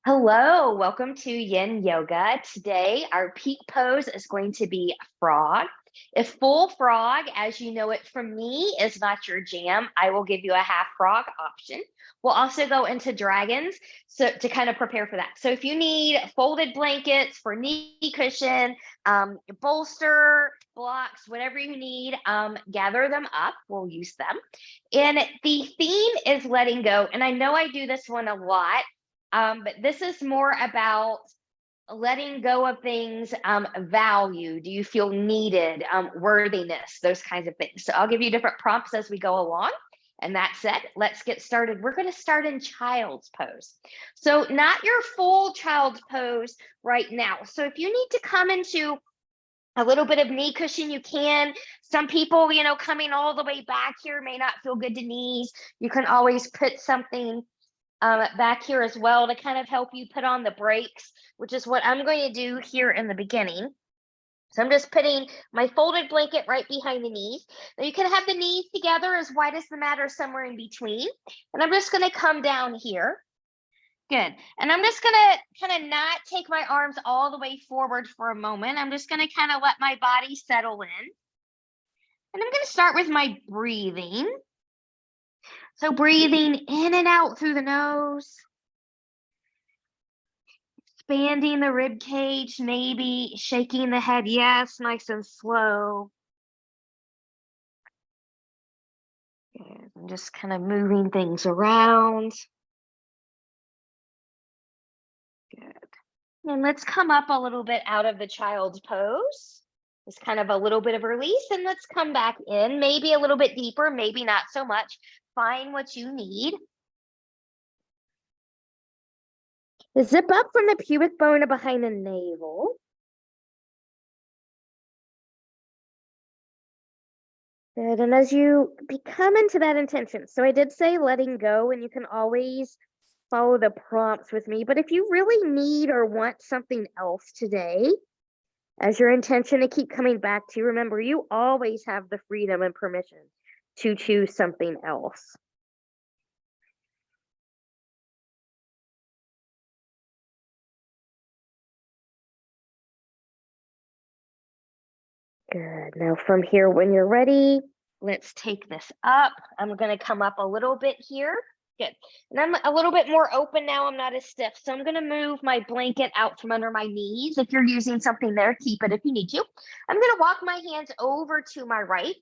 Hello, welcome to Yin Yoga. Today, our peak pose is going to be frog. If full frog, as you know it from me, is not your jam, I will give you a half frog option. We'll also go into dragons to kind of prepare for that. So if you need folded blankets for knee cushion, bolster, blocks, whatever you need, gather them up. We'll use them. And the theme is letting go. And I know I do this one a lot. But this is more about letting go of things, value. Do you feel needed? Worthiness, those kinds of things. So I'll give you different prompts as we go along. And that said, let's get started. We're going to start in child's pose. So not your full child's pose right now. So if you need to come into a little bit of knee cushion, you can. Some people, coming all the way back here may not feel good to knees. You can always put something back here as well to kind of help you put on the brakes, which is what I'm going to do here in the beginning. So I'm just putting my folded blanket right behind the knees. Now you can have the knees together as wide as the mat or somewhere in between. And I'm just going to come down here. Good. And I'm just going to kind of not take my arms all the way forward for a moment. I'm just going to kind of let my body settle in. And I'm going to start with my breathing. So breathing in and out through the nose, expanding the rib cage, maybe shaking the head, yes, nice and slow. Good. I'm just kind of moving things around. Good. And let's come up a little bit out of the child's pose. Just kind of a little bit of release, and let's come back in, maybe a little bit deeper, maybe not so much. Find what you need. Zip up from the pubic bone to behind the navel. Good. And as you become into that intention, so I did say letting go, and you can always follow the prompts with me. But if you really need or want something else today, as your intention to keep coming back to, remember, you always have the freedom and permission to choose something else. Good. Now from here, when you're ready, let's take this up. I'm going to come up a little bit here. Good. And I'm a little bit more open now. I'm not as stiff. So I'm going to move my blanket out from under my knees. If you're using something there, keep it if you need to. I'm going to walk my hands over to my right.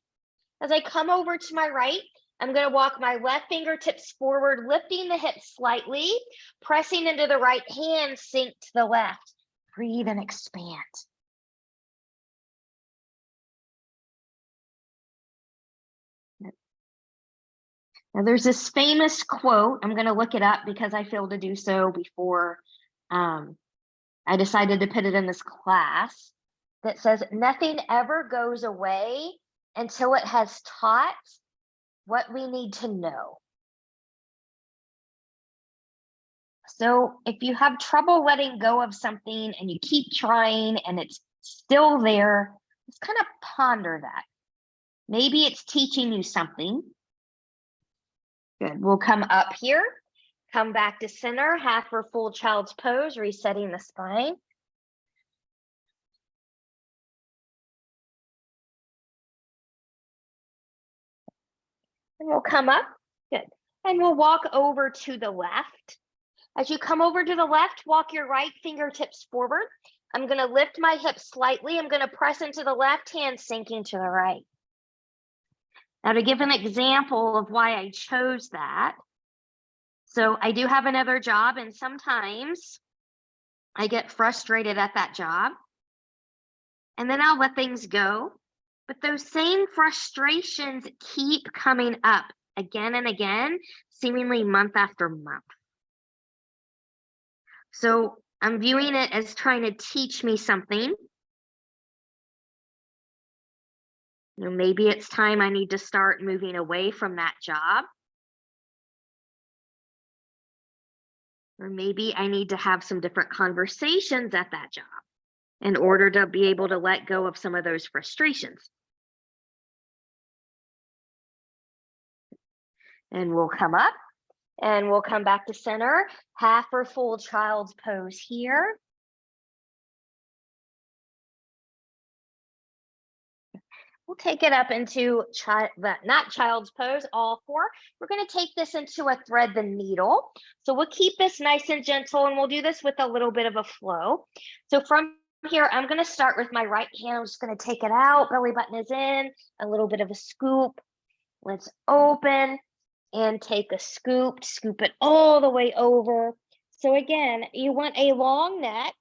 As I come over to my right, I'm going to walk my left fingertips forward, lifting the hips slightly, pressing into the right hand, sink to the left. Breathe and expand. Now, there's this famous quote. I'm going to look it up because I failed to do so before I decided to put it in this class, that says, nothing ever goes away until it has taught what we need to know. So if you have trouble letting go of something and you keep trying and it's still there, just kind of ponder that. Maybe it's teaching you something. Good. We'll come up here, come back to center, half or full child's pose, resetting the spine. And we'll come up. Good. And we'll walk over to the left. As you come over to the left, walk your right fingertips forward. I'm going to lift my hips slightly. I'm going to press into the left hand, sinking to the right. Now, to give an example of why I chose that, so I do have another job, and sometimes I get frustrated at that job, and then I'll let things go. But those same frustrations keep coming up again and again, seemingly month after month. So I'm viewing it as trying to teach me something. Maybe it's time I need to start moving away from that job. Or maybe I need to have some different conversations at that job in order to be able to let go of some of those frustrations. And we'll come up And we'll come back to center, half or full child's pose here. We'll take it up into not child's pose, all four. We're going to take this into a thread the needle. So we'll keep this nice and gentle, and we'll do this with a little bit of a flow. So from here, I'm going to start with my right hand. I'm just going to take it out. Belly button is in, a little bit of a scoop. Let's open and take a scoop it all the way over. So again, you want a long neck.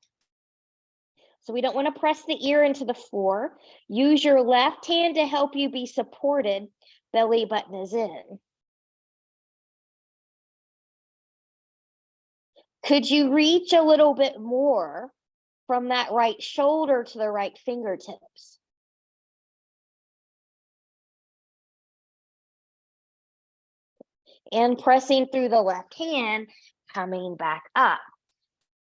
So we don't want to press the ear into the floor. Use your left hand to help you be supported. Belly button is in. Could you reach a little bit more from that right shoulder to the right fingertips? And pressing through the left hand, coming back up.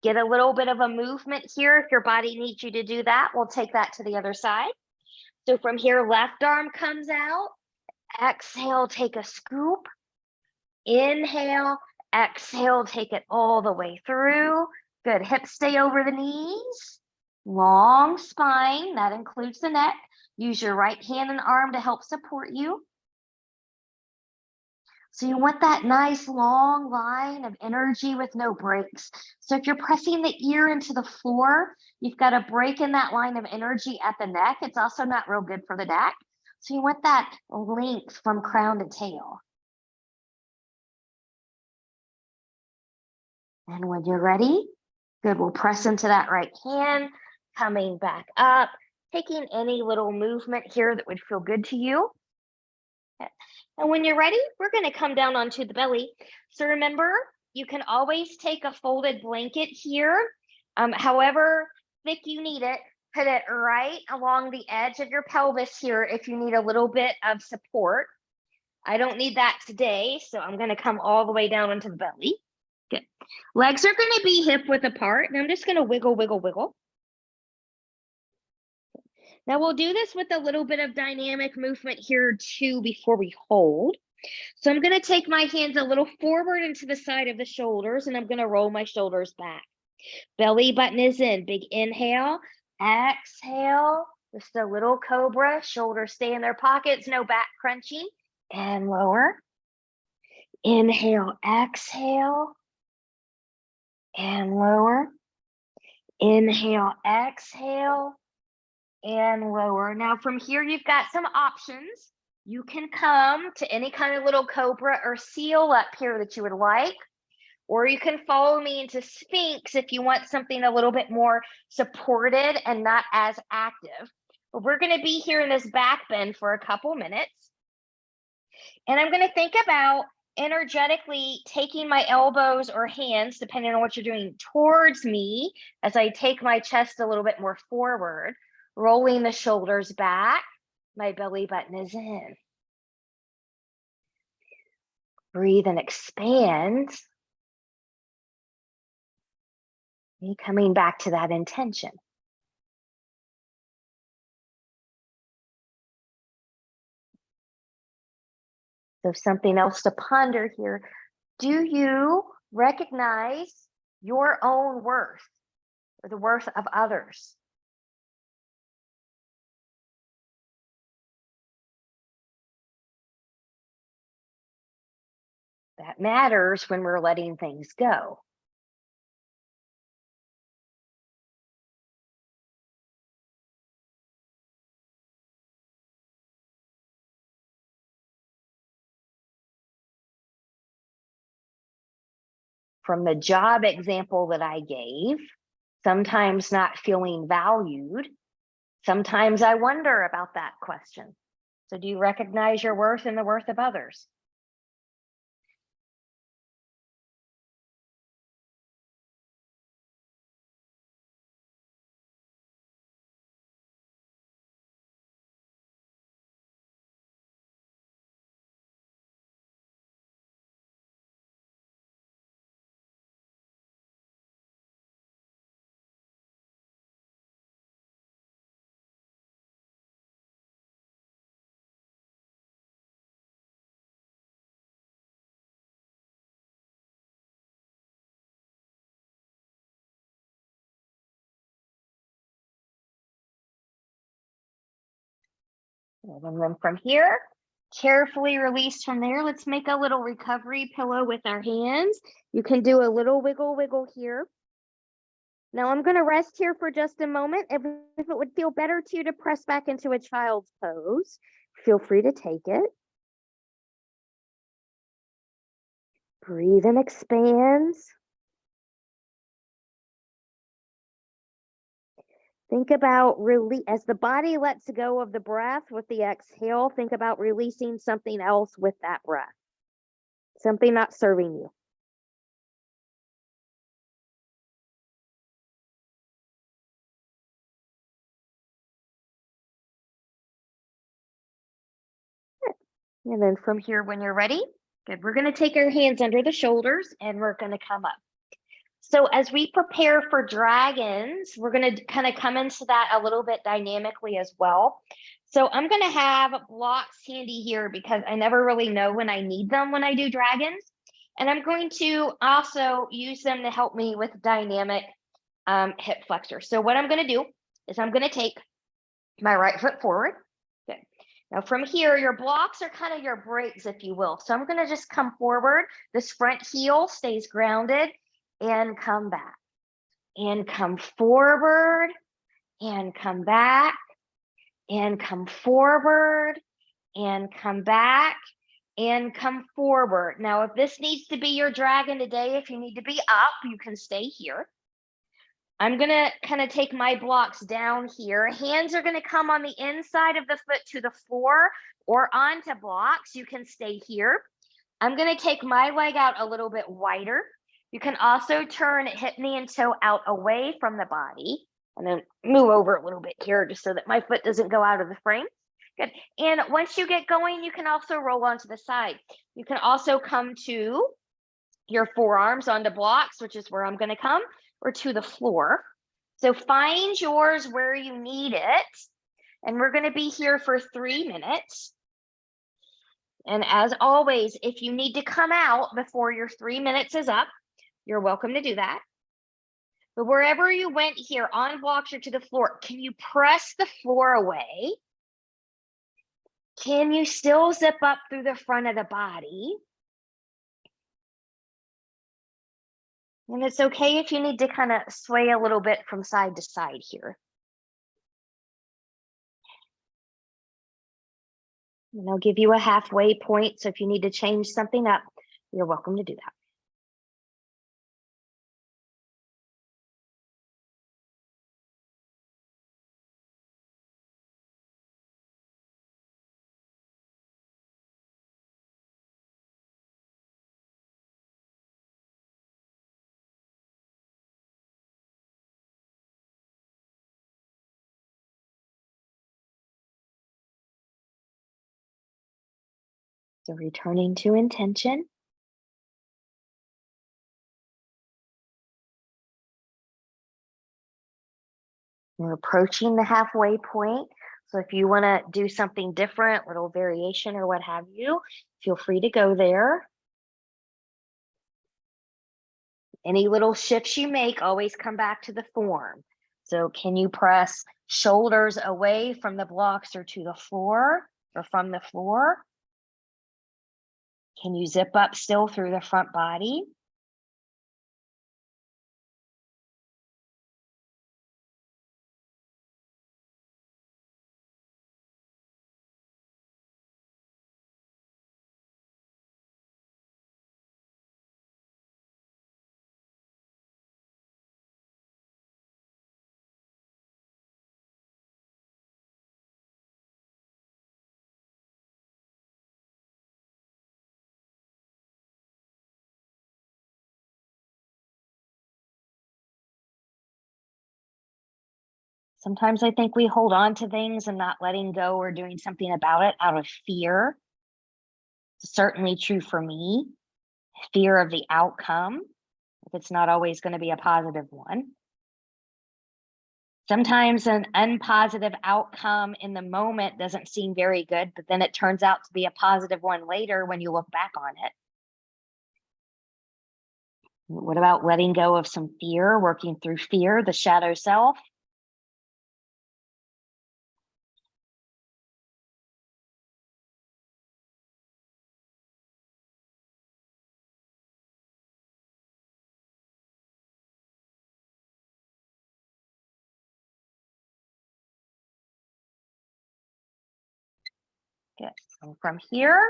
Get a little bit of a movement here. If your body needs you to do that, we'll take that to the other side. So from here, left arm comes out. Exhale, take a scoop. Inhale, exhale, take it all the way through. Good, hips stay over the knees. Long spine, that includes the neck. Use your right hand and arm to help support you. So you want that nice long line of energy with no breaks. So if you're pressing the ear into the floor, you've got a break in that line of energy at the neck. It's also not real good for the neck. So you want that length from crown to tail. And when you're ready, good, we'll press into that right hand, coming back up, taking any little movement here that would feel good to you. And when you're ready, we're going to come down onto the belly. So remember, you can always take a folded blanket here, however thick you need it. Put it right along the edge of your pelvis here if you need a little bit of support. I don't need that today, so I'm going to come all the way down into the belly. Good. Legs are going to be hip width apart, and I'm just going to wiggle, wiggle, wiggle. Now we'll do this with a little bit of dynamic movement here too before we hold. So I'm going to take my hands a little forward into the side of the shoulders, and I'm going to roll my shoulders back. Belly button is in. Big inhale, exhale, just a little cobra. Shoulders stay in their pockets, no back crunching. And lower. Inhale, exhale, and lower. Inhale, exhale, and lower. Now from here, you've got some options. You can come to any kind of little cobra or seal up here that you would like, or you can follow me into Sphinx if you want something a little bit more supported and not as active. But we're going to be here in this back bend for a couple minutes. And I'm going to think about energetically taking my elbows or hands, depending on what you're doing, towards me as I take my chest a little bit more forward, rolling the shoulders back. My belly button is in. Breathe and expand. And coming back to that intention. So something else to ponder here. Do you recognize your own worth or the worth of others? That matters when we're letting things go. From the job example that I gave, sometimes not feeling valued, sometimes I wonder about that question. So do you recognize your worth and the worth of others? And then from here, carefully release from there. Let's make a little recovery pillow with our hands. You can do a little wiggle, wiggle here. Now I'm going to rest here for just a moment. If it would feel better to you to press back into a child's pose, feel free to take it. Breathe and expand. Think about as the body lets go of the breath with the exhale, think about releasing something else with that breath, something not serving you. And then from here, when you're ready, good, we're going to take our hands under the shoulders and we're going to come up. So as we prepare for dragons, we're going to kind of come into that a little bit dynamically as well. So I'm going to have blocks handy here because I never really know when I need them when I do dragons. And I'm going to also use them to help me with dynamic hip flexor. So what I'm going to do is I'm going to take my right foot forward. Good. Now from here, your blocks are kind of your brakes, if you will. So I'm going to just come forward. This front heel stays grounded and come back and come forward and come back and come forward and come back and come forward. Now, if this needs to be your dragon today, if you need to be up, you can stay here. I'm going to kind of take my blocks down here. Hands are going to come on the inside of the foot to the floor or onto blocks. You can stay here. I'm going to take my leg out a little bit wider. You can also turn hip, knee, and toe out away from the body. And then move over a little bit here just so that my foot doesn't go out of the frame. Good. And once you get going, you can also roll onto the side. You can also come to your forearms onto blocks, which is where I'm going to come, or to the floor. So find yours where you need it. And we're going to be here for 3 minutes. And as always, if you need to come out before your 3 minutes is up, you're welcome to do that. But wherever you went here, on blocks or to the floor, can you press the floor away? Can you still zip up through the front of the body? And it's okay if you need to kind of sway a little bit from side to side here. And I'll give you a halfway point. So if you need to change something up, you're welcome to do that. So returning to intention. We're approaching the halfway point. So if you want to do something different, little variation or what have you, feel free to go there. Any little shifts you make, always come back to the form. So can you press shoulders away from the blocks or to the floor or from the floor? Can you zip up still through the front body? Sometimes I think we hold on to things and not letting go or doing something about it out of fear. It's certainly true for me. Fear of the outcome, if it's not always going to be a positive one. Sometimes an unpositive outcome in the moment doesn't seem very good, but then it turns out to be a positive one later when you look back on it. What about letting go of some fear, working through fear, the shadow self? Good. And from here,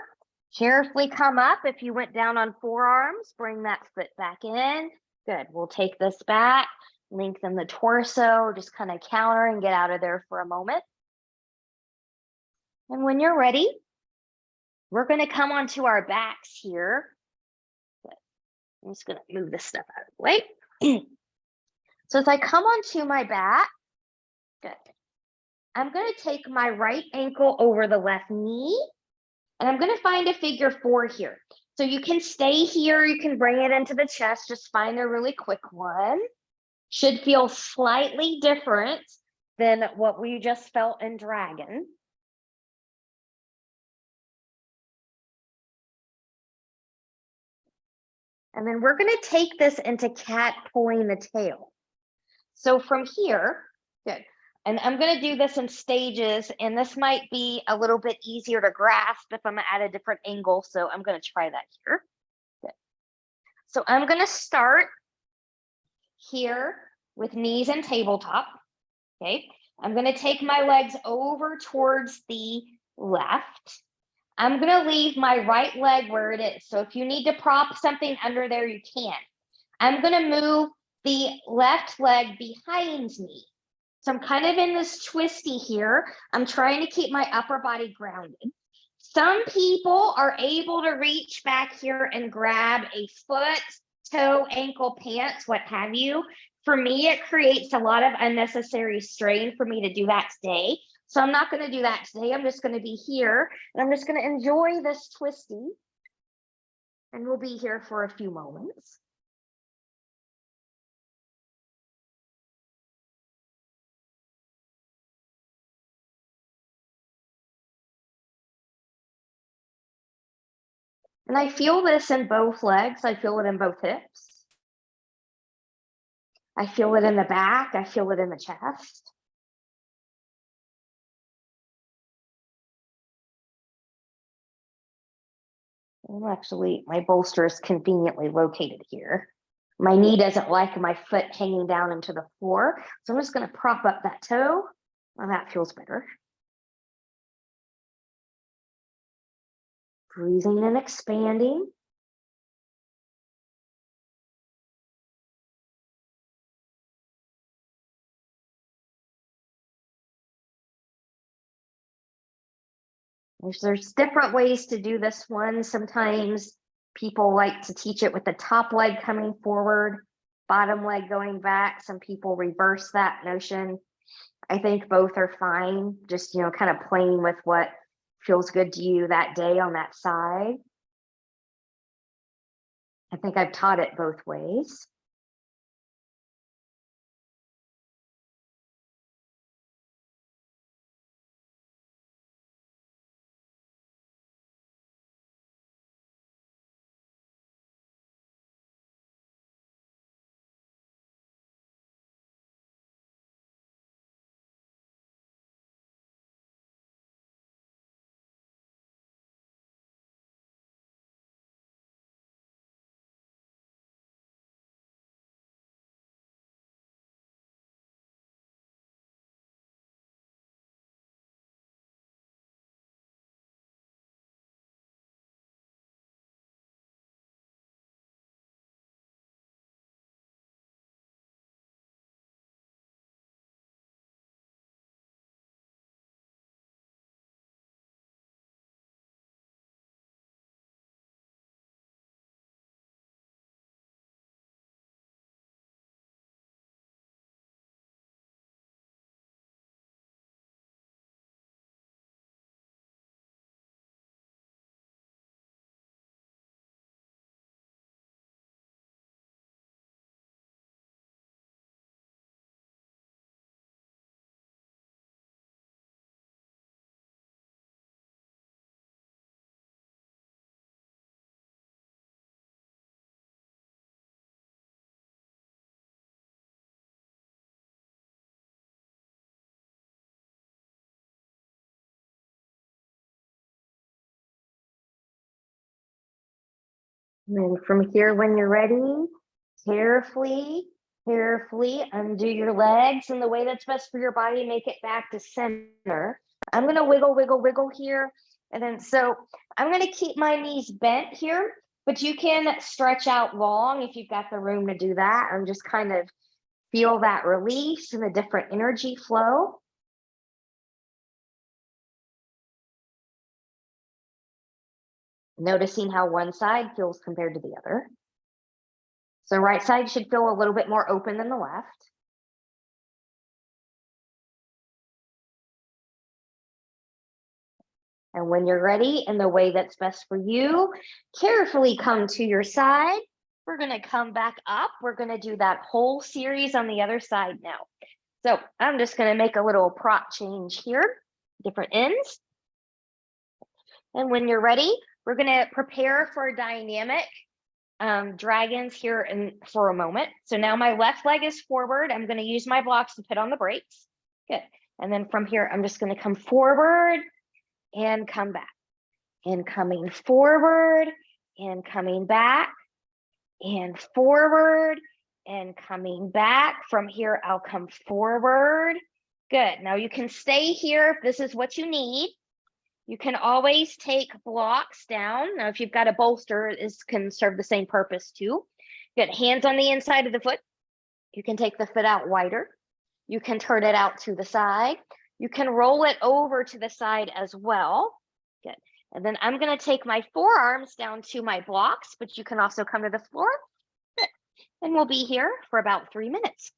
carefully come up. If you went down on forearms, bring that foot back in. Good. We'll take this back, lengthen the torso, just kind of counter and get out of there for a moment. And when you're ready, we're going to come onto our backs here. Good. I'm just going to move this stuff out of the way. So as I come onto my back, good. I'm going to take my right ankle over the left knee, and I'm going to find a figure 4 here. So you can stay here, you can bring it into the chest, just find a really quick one. Should feel slightly different than what we just felt in dragon. And then we're going to take this into cat pulling the tail. So from here, good. And I'm going to do this in stages, and this might be a little bit easier to grasp if I'm at a different angle. So I'm going to try that here. Good. So I'm going to start here with knees and tabletop. Okay. I'm going to take my legs over towards the left. I'm going to leave my right leg where it is. So if you need to prop something under there, you can. I'm going to move the left leg behind me. So I'm kind of in this twisty here. I'm trying to keep my upper body grounded. Some people are able to reach back here and grab a foot, toe, ankle, pants, what have you. For me, it creates a lot of unnecessary strain for me to do that today. So I'm not going to do that today. I'm just going to be here, and I'm just going to enjoy this twisty. And we'll be here for a few moments. And I feel this in both legs. I feel it in both hips. I feel it in the back. I feel it in the chest. Well, actually, my bolster is conveniently located here. My knee doesn't like my foot hanging down into the floor. So I'm just going to prop up that toe. Well, that feels better. Breathing and expanding. There's different ways to do this one. Sometimes people like to teach it with the top leg coming forward, bottom leg going back. Some people reverse that notion. I think both are fine. Just, kind of playing with what feels good to you that day on that side. I think I've taught it both ways. And then from here, when you're ready, carefully undo your legs in the way that's best for your body. Make it back to center. I'm going to wiggle here. And then, so I'm going to keep my knees bent here, but you can stretch out long if you've got the room to do that. And just kind of feel that release and the different energy flow. Noticing how one side feels compared to the other. So right side should feel a little bit more open than the left. And when you're ready, in the way that's best for you, carefully come to your side. We're going to come back up. We're going to do that whole series on the other side now. So I'm just going to make a little prop change here, different ends. And when you're ready, we're going to prepare for dynamic dragons here for a moment. So now my left leg is forward. I'm going to use my blocks to put on the brakes. Good. And then from here, I'm just going to come forward and come back, and coming forward and coming back, and forward and coming back. From here, I'll come forward. Good. Now you can stay here if this is what you need. You can always take blocks down. Now, if you've got a bolster, this can serve the same purpose too. Good. Hands on the inside of the foot. You can take the foot out wider. You can turn it out to the side. You can roll it over to the side as well. Good. And then I'm going to take my forearms down to my blocks, but you can also come to the floor. Good. And we'll be here for about 3 minutes.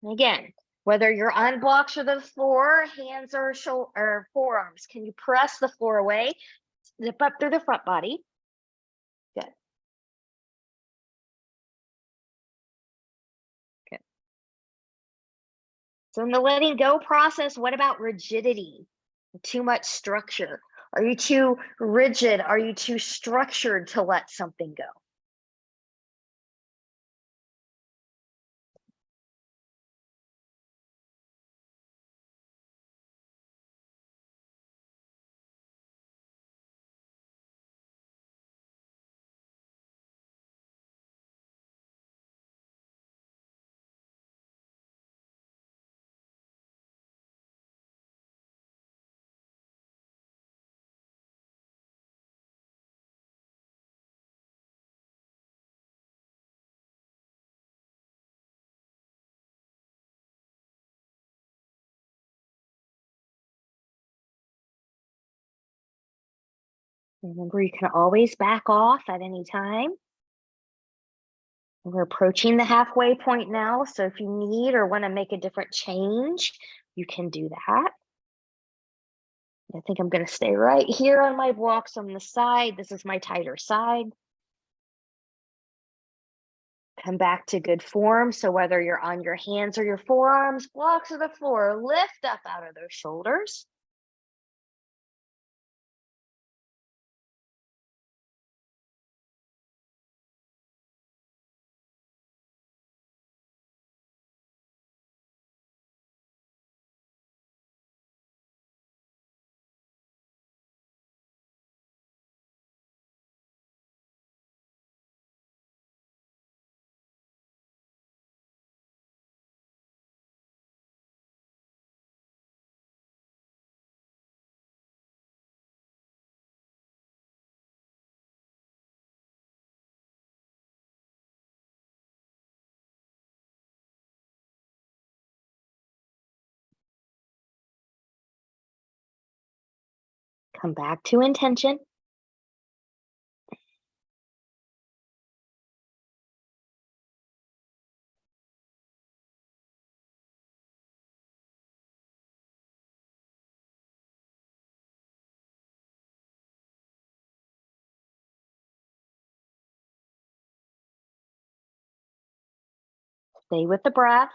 And again, whether you're on blocks or the floor, hands or forearms, can you press the floor away? Zip up through the front body. Good. Good. So in the letting go process, what about rigidity? Too much structure? Are you too rigid? Are you too structured to let something go? Remember, you can always back off at any time. We're approaching the halfway point now, so if you need or want to make a different change, you can do that. I think I'm going to stay right here on my blocks on the side. This is my tighter side. Come back to good form. So whether you're on your hands or your forearms, blocks or the floor, lift up out of those shoulders. Come back to intention. Stay with the breath.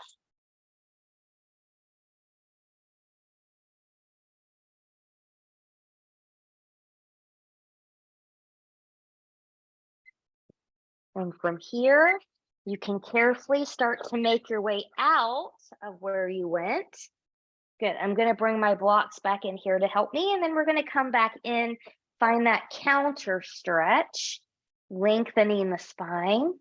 And from here, you can carefully start to make your way out of where you went. Good. I'm going to bring my blocks back in here to help me. And then we're going to come back in, find that counter stretch, lengthening the spine.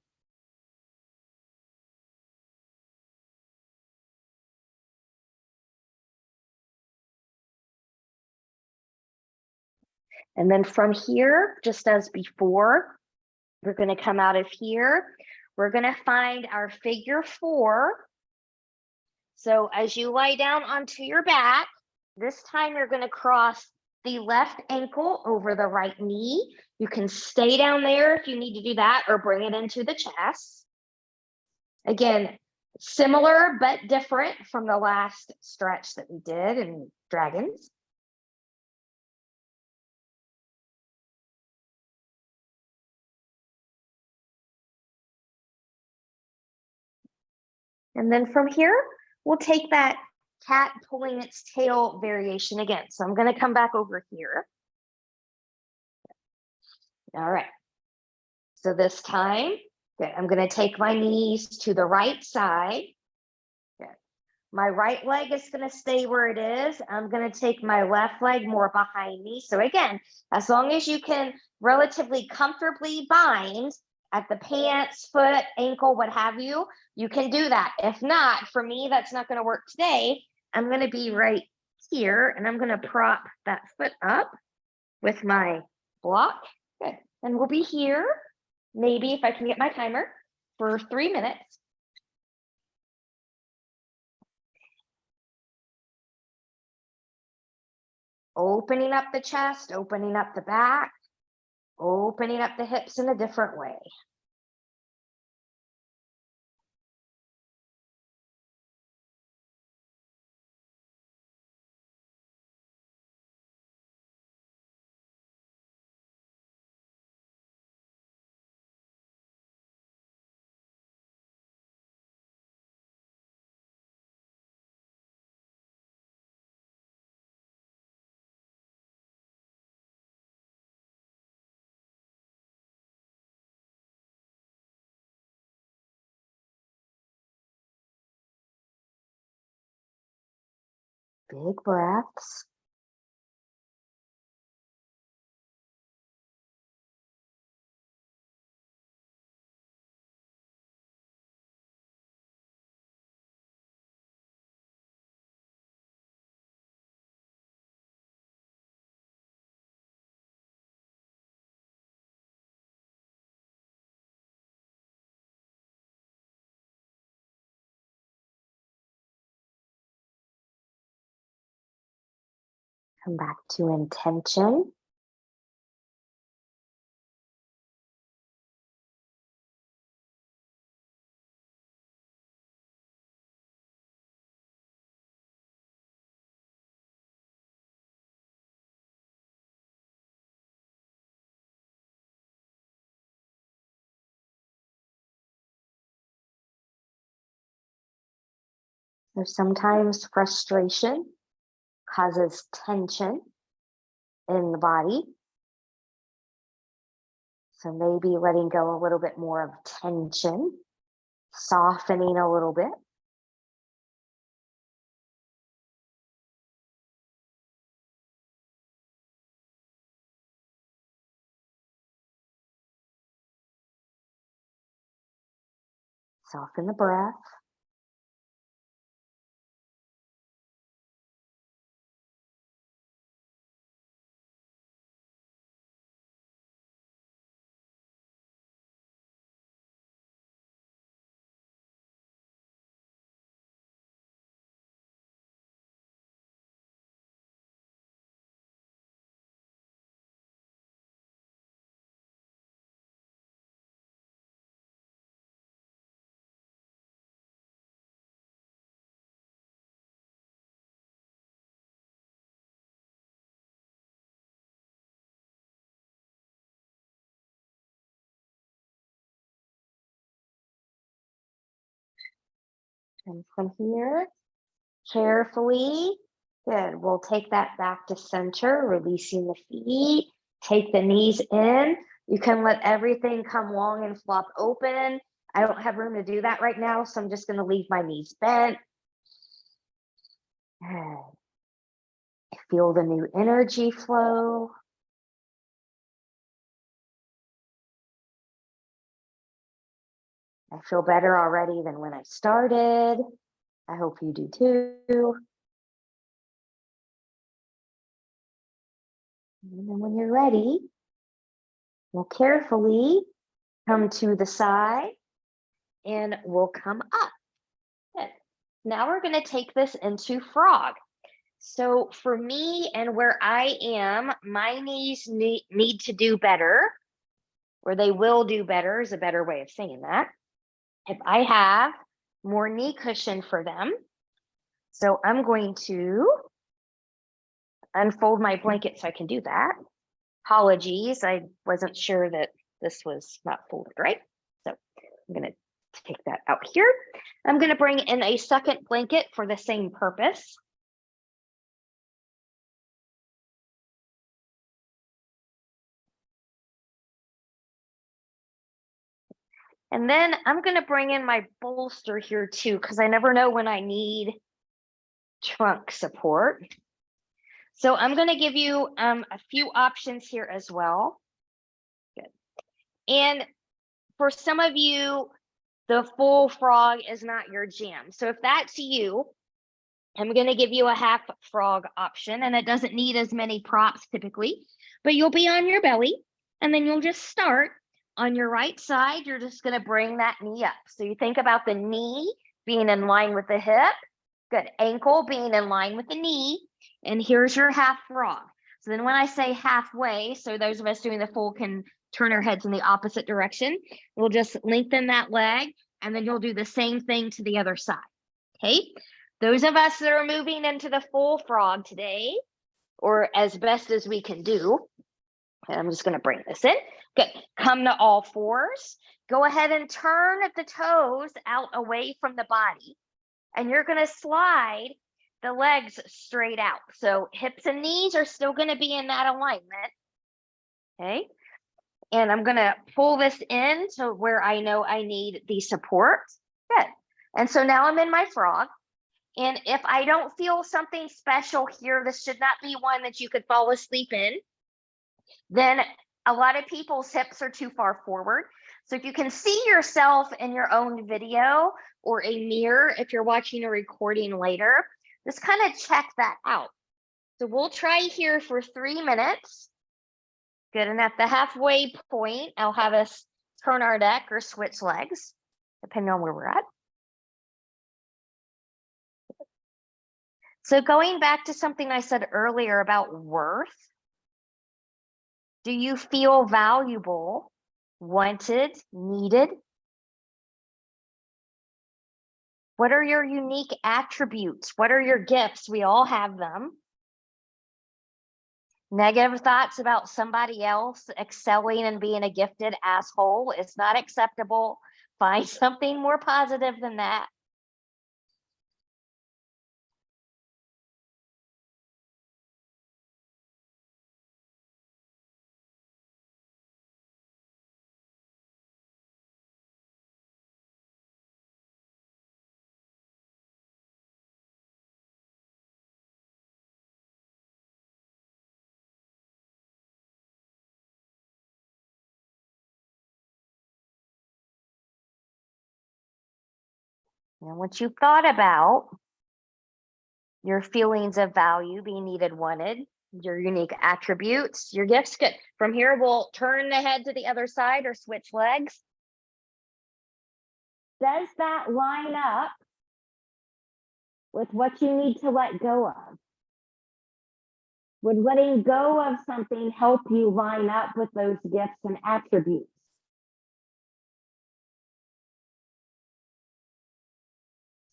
And then from here, just as before, we're going to come out of here. We're going to find our figure 4. So as you lie down onto your back, this time you're going to cross the left ankle over the right knee. You can stay down there if you need to do that, or bring it into the chest. Again, similar but different from the last stretch that we did in dragons. And then from here, we'll take that cat pulling its tail variation again. So I'm going to come back over here. All right. So this time, good. I'm going to take my knees to the right side. Good. My right leg is going to stay where it is. I'm going to take my left leg more behind me. So again, as long as you can relatively comfortably bind at the pants, foot, ankle, what have you, you can do that. If not, for me, that's not going to work today. I'm going to be right here, and I'm going to prop that foot up with my block. Good. And we'll be here, maybe if I can get my timer, for 3 minutes. Opening up the chest, opening up the back, opening up the hips in a different way. Big breaths. Come back to intention. So sometimes frustration causes tension in the body. So maybe letting go a little bit more of tension, softening a little bit. Soften the breath. And from here, carefully, good. We'll take that back to center, releasing the feet. Take the knees in. You can let everything come long and flop open. I don't have room to do that right now, so I'm just going to leave my knees bent. And feel the new energy flow. I feel better already than when I started. I hope you do too. And then when you're ready, we'll carefully come to the side and we'll come up. Good. Now we're going to take this into frog. So for me and where I am, my knees need to do better, or they will do better is a better way of saying that. If I have more knee cushion for them. So I'm going to unfold my blanket so I can do that. Apologies, I wasn't sure that this was not folded right. So I'm going to take that out here. I'm going to bring in a second blanket for the same purpose. And then I'm going to bring in my bolster here too, because I never know when I need trunk support. So I'm going to give you a few options here as well. Good. And for some of you, the full frog is not your jam. So if that's you, I'm going to give you a half frog option, and it doesn't need as many props typically, but you'll be on your belly, and then you'll just start on your right side. You're just going to bring that knee up. So you think about the knee being in line with the hip, good, ankle being in line with the knee, and here's your half frog. So then when I say halfway, so those of us doing the full can turn our heads in the opposite direction, we'll just lengthen that leg, and then you'll do the same thing to the other side, okay? Those of us that are moving into the full frog today, or as best as we can do, and I'm just going to bring this in. Good. Come to all fours. Go ahead and turn the toes out away from the body. And you're going to slide the legs straight out. So hips and knees are still going to be in that alignment. Okay. And I'm going to pull this in to where I know I need the support. Good. And so now I'm in my frog. And if I don't feel something special here, this should not be one that you could fall asleep in. Then a lot of people's hips are too far forward. So if you can see yourself in your own video or a mirror, if you're watching a recording later, just kind of check that out. So we'll try here for 3 minutes. Good. And at the halfway point, I'll have us turn our neck or switch legs, depending on where we're at. So going back to something I said earlier about worth, do you feel valuable, wanted, needed? What are your unique attributes? What are your gifts? We all have them. Negative thoughts about somebody else excelling and being a gifted asshole is not acceptable. Find something more positive than that. And once you've thought about your feelings of value, being needed, wanted, your unique attributes, your gifts, good. From here, we'll turn the head to the other side or switch legs. Does that line up with what you need to let go of? Would letting go of something help you line up with those gifts and attributes?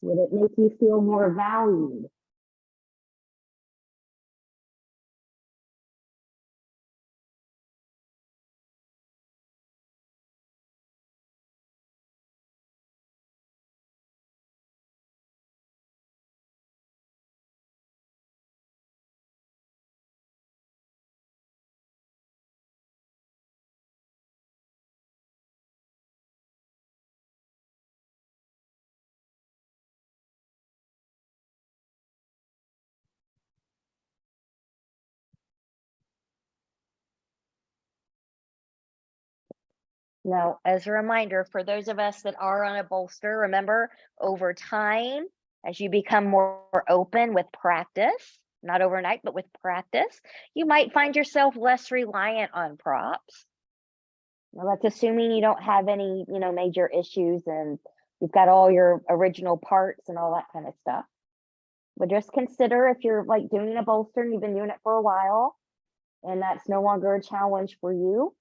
Would it make you feel more valued? Now, as a reminder, for those of us that are on a bolster, remember over time, as you become more open with practice, not overnight, but with practice, you might find yourself less reliant on props. Now, that's assuming you don't have any, major issues and you've got all your original parts and all that kind of stuff. But just consider if you're like doing a bolster and you've been doing it for a while and that's no longer a challenge for you,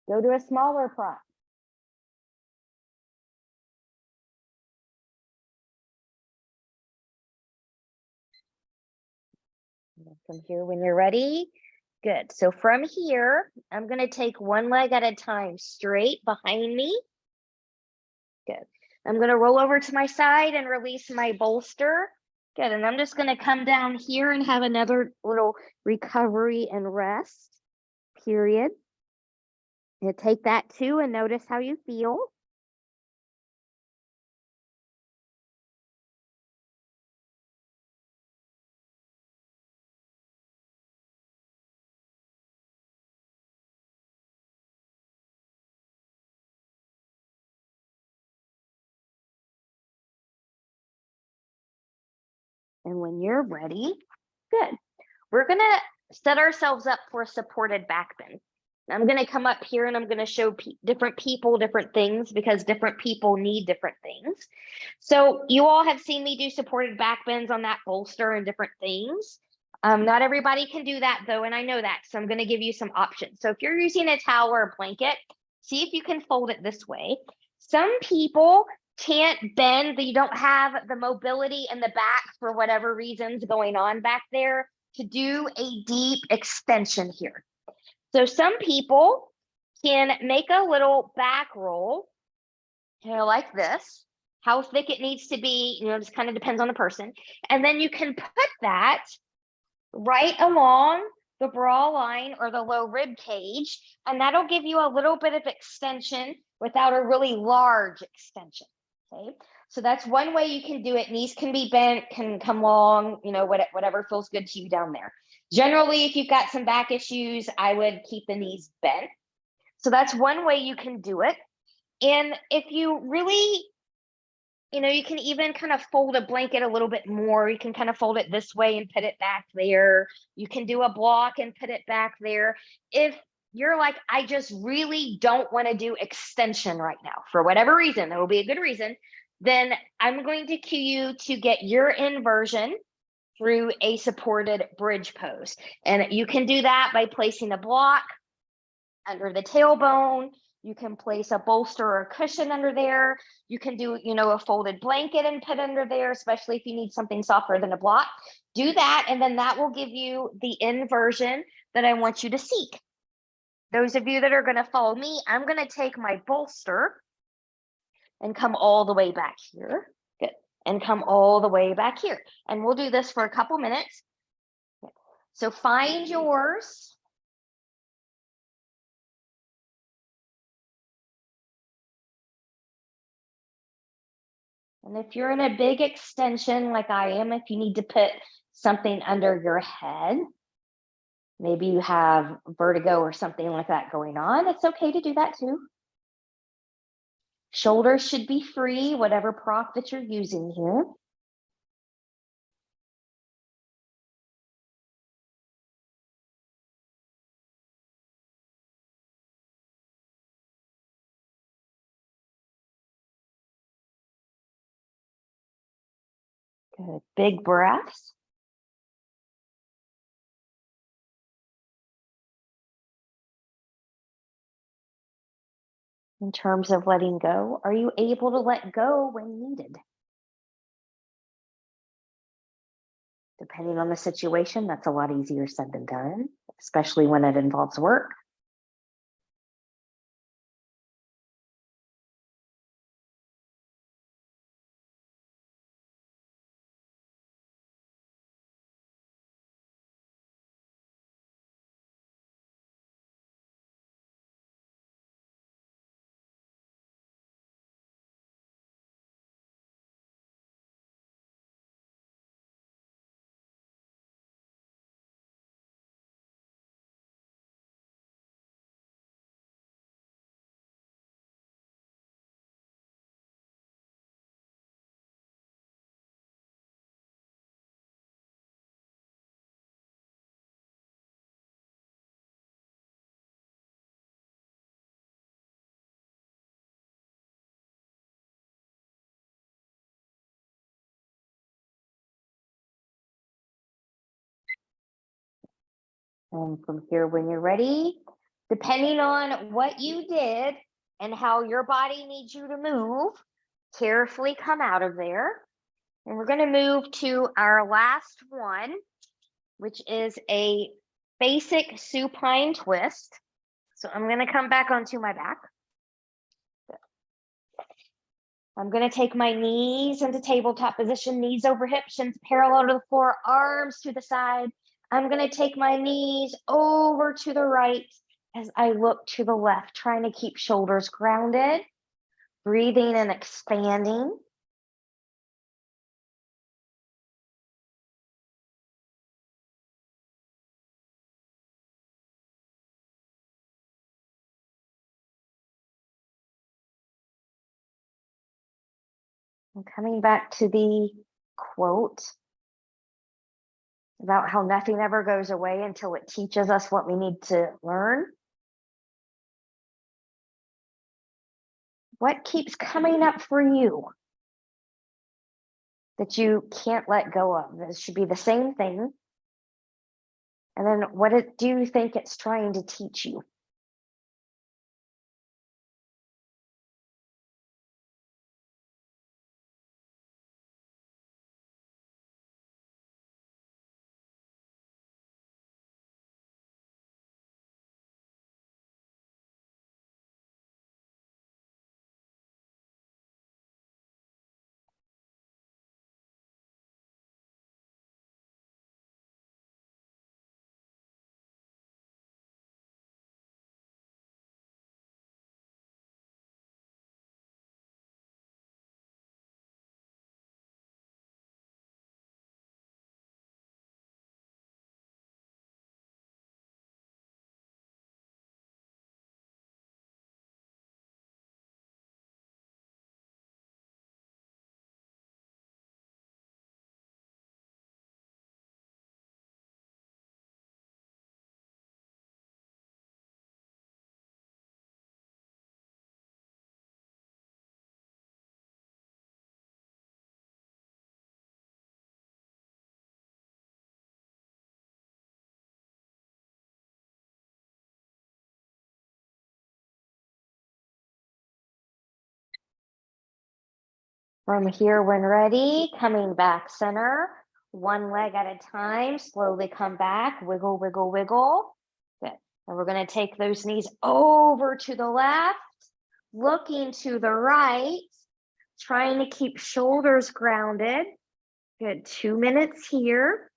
go to a smaller prop. From here when you're ready. Good. So from here, I'm going to take one leg at a time straight behind me. Good. I'm going to roll over to my side and release my bolster. Good. And I'm just going to come down here and have another little recovery and rest period. You take that too and notice how you feel. And when you're ready, good. We're going to set ourselves up for a supported back bend. I'm going to come up here and I'm going to show different people different things because different people need different things. So you all have seen me do supported back bends on that bolster and different things. Not everybody can do that though, and I know that. So I'm going to give you some options. So if you're using a towel or a blanket, see if you can fold it this way. Some people can't bend, you don't have the mobility in the back for whatever reasons going on back there to do a deep extension here. So some people can make a little back roll, like this. How thick it needs to be, just kind of depends on the person. And then you can put that right along the bra line or the low rib cage, and that'll give you a little bit of extension without a really large extension. Okay, so that's one way you can do it. Knees can be bent, can come long, whatever feels good to you down there. Generally, if you've got some back issues, I would keep the knees bent. So that's one way you can do it. And if you really, you can even kind of fold a blanket a little bit more. You can kind of fold it this way and put it back there. You can do a block and put it back there. If you're like, I just really don't want to do extension right now, for whatever reason, there will be a good reason, then I'm going to cue you to get your inversion through a supported bridge pose. And you can do that by placing a block under the tailbone. You can place a bolster or a cushion under there. You can do, a folded blanket and put under there, especially if you need something softer than a block. Do that, and then that will give you the inversion that I want you to seek. Those of you that are going to follow me, I'm going to take my bolster and come all the way back here. Good. And come all the way back here. And we'll do this for a couple minutes. Good. So find yours. And if you're in a big extension like I am, if you need to put something under your head, maybe you have vertigo or something like that going on, it's okay to do that too. Shoulders should be free, whatever prop that you're using here. Good. Big breaths. In terms of letting go, are you able to let go when needed? Depending on the situation, that's a lot easier said than done, especially when it involves work. And from here, when you're ready, depending on what you did and how your body needs you to move, carefully come out of there. And we're going to move to our last one, which is a basic supine twist. So I'm going to come back onto my back. I'm going to take my knees into tabletop position, knees over hips, shins parallel to the floor, arms to the side. I'm going to take my knees over to the right as I look to the left, trying to keep shoulders grounded, breathing and expanding. And coming back to the quote about how nothing ever goes away until it teaches us what we need to learn. What keeps coming up for you that you can't let go of? This should be the same thing. And then do you think it's trying to teach you? From here, when ready, coming back center, one leg at a time, slowly come back, wiggle, wiggle, wiggle. Good. And we're going to take those knees over to the left, looking to the right, trying to keep shoulders grounded. Good. 2 minutes here.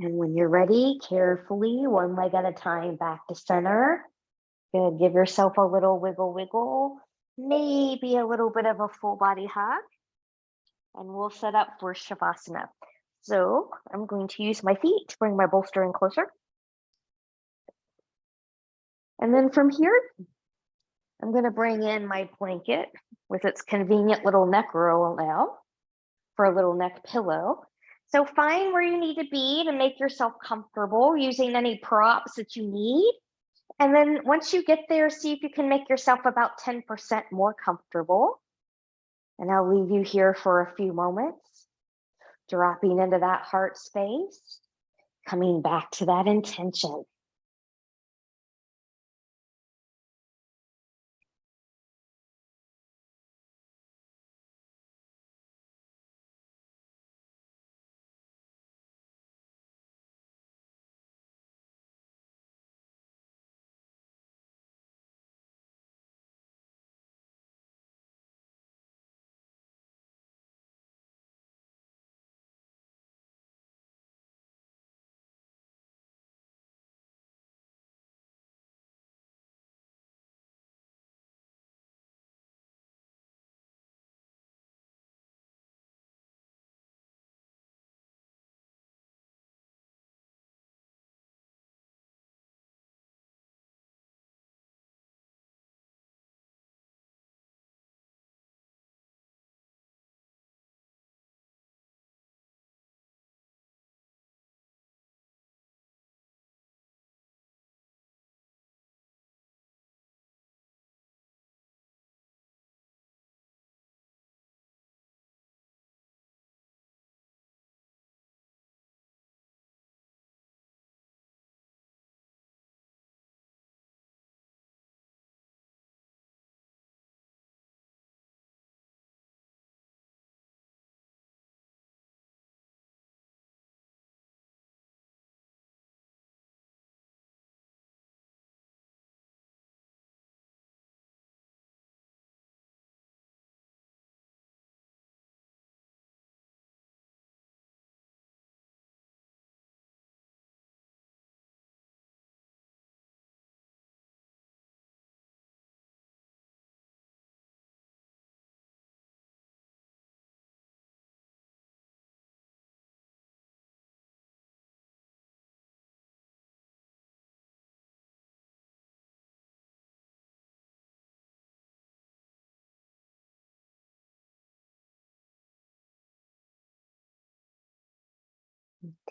And when you're ready, carefully, one leg at a time, back to center. Good. Give yourself a little wiggle, wiggle, maybe a little bit of a full body hug, and we'll set up for Shavasana. So I'm going to use my feet to bring my bolster in closer. And then from here, I'm going to bring in my blanket with its convenient little neck roll now for a little neck pillow. So find where you need to be to make yourself comfortable using any props that you need. And then once you get there, see if you can make yourself about 10% more comfortable. And I'll leave you here for a few moments, dropping into that heart space, coming back to that intention.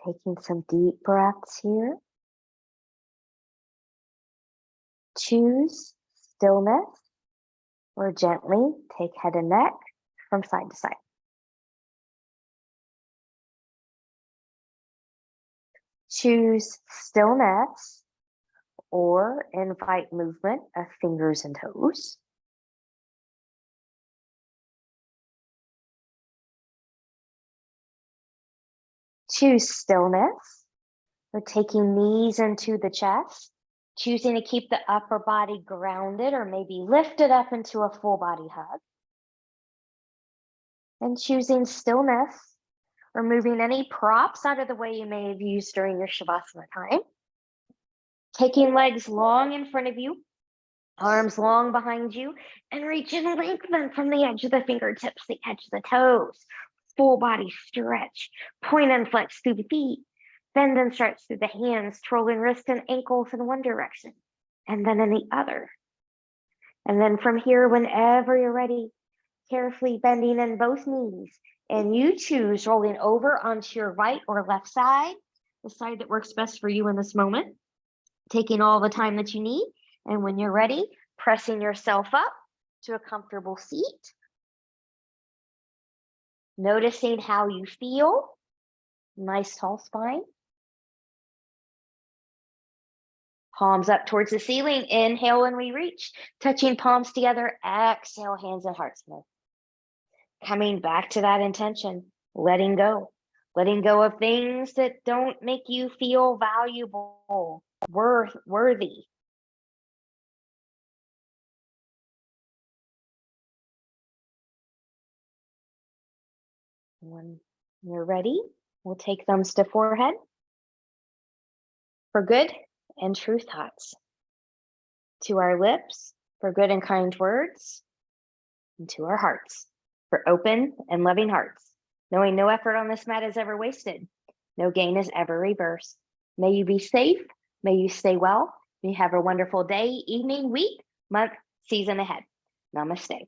Taking some deep breaths here. Choose stillness or gently take head and neck from side to side. Choose stillness or invite movement of fingers and toes. Choose stillness or taking knees into the chest, choosing to keep the upper body grounded or maybe lift it up into a full body hug. And choosing stillness or moving any props out of the way you may have used during your Shavasana time. Taking legs long in front of you, arms long behind you, and reach and lengthen from the edge of the fingertips, the edge of the toes. Full body stretch, point and flex through the feet, bend and stretch through the hands, twirling wrists and ankles in one direction, and then in the other. And then from here, whenever you're ready, carefully bending in both knees, and you choose rolling over onto your right or left side, the side that works best for you in this moment, taking all the time that you need. And when you're ready, pressing yourself up to a comfortable seat, noticing how you feel. Nice tall spine. Palms up towards the ceiling. Inhale when we reach, touching palms together. Exhale, hands and heart center. Coming back to that intention, letting go of things that don't make you feel valuable, worthy. When you're ready, we'll take thumbs to forehead for good and true thoughts. to our lips for good and kind words, and to our hearts for open and loving hearts, knowing no effort on this mat is ever wasted, no gain is ever reversed. May you be safe, may you stay well, may you have a wonderful day, evening, week, month, season ahead. Namaste.